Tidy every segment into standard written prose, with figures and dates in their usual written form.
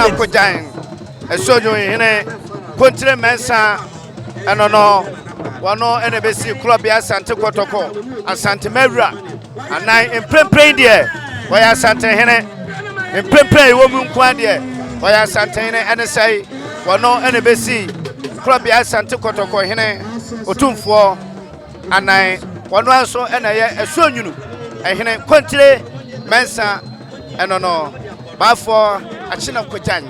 China Kwagyan Asuonwunhene Kontire Mensa enono wano enebesi club ya Asante Kotoko Asante Mewra anan emprempren de oya Asantehene emprempren wo mu nkwan de oya Asantehene enesai wano enebesi club ya Asante Kotoko hene otumfo anan wano anso enaye Asuonwunu ehene Kontire Mensa enono bafo China Kwagyan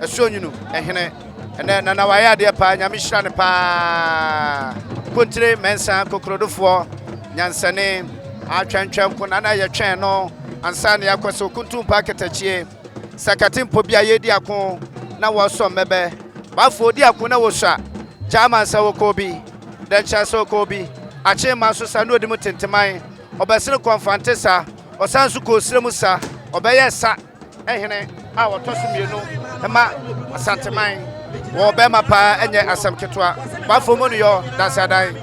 Asuonwunu ehene ene na waya de pa nyame hira ne pa Kontire Mensa kokrodofo nyansane atwantwam ko na ye twen no ansa ne yakoso kuntum pa ketachie sakatimpo bia ye di akon na wo so mebe bafo di akon na wo sha jama sa wo kobi den cha so kobi ache ma so sa no odimu tenteman obesere konfantesa osansu ko siremu sa obeye sa ehene a wotoso mienu ema asanteman wo be mapa enye asam ketwa bafo mo no yo dasadan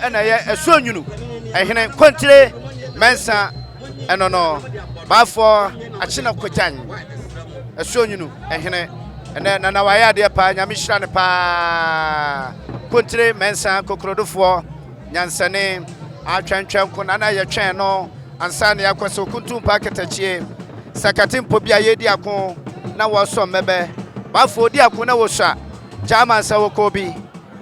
ena ye Asuonwunu ehene Kontire Mensa enono bafo China Kwagyan Asuonwunu ehene ene na waya de pa nyame hira ne pa Kontire Mensa kokrodofo nyansane atwantwam ko na ye twen no ansa ne yakoso kuntum pa ketachie sakatimpo bia ye di akon na wo so mebe bafo di akon na wo sha jama sa wo kobi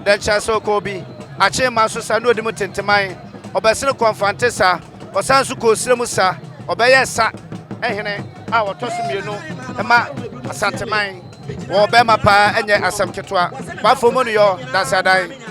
den cha so kobi ache ma so sa no odimu tenteman obesere konfantesa osansu ko siremu sa obeye sa ehene a wotoso mienu ema asanteman wo be mapa enye asam ketwa bafo mo no yo dasadan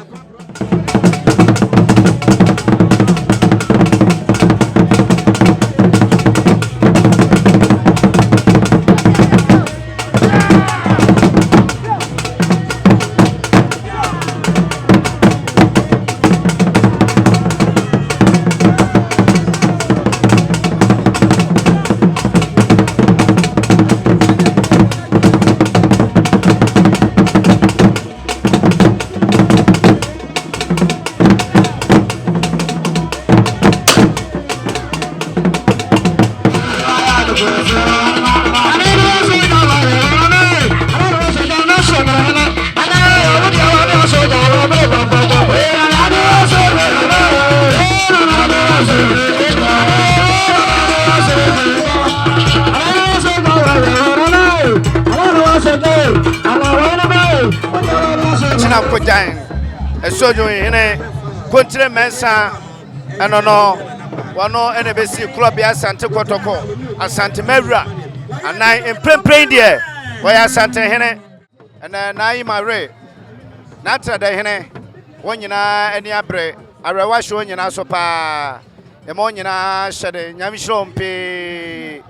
China Kwagyan Asuonwunhene Kontire Mensa enono wano enebesi club ya Asante Kotoko Asante Mewra anan emprempren de oya Asantehene ena nayi mare na trada hene wonyina eni abre arewa hwe wonyina so pa e mo nyina hyede nyame hyompe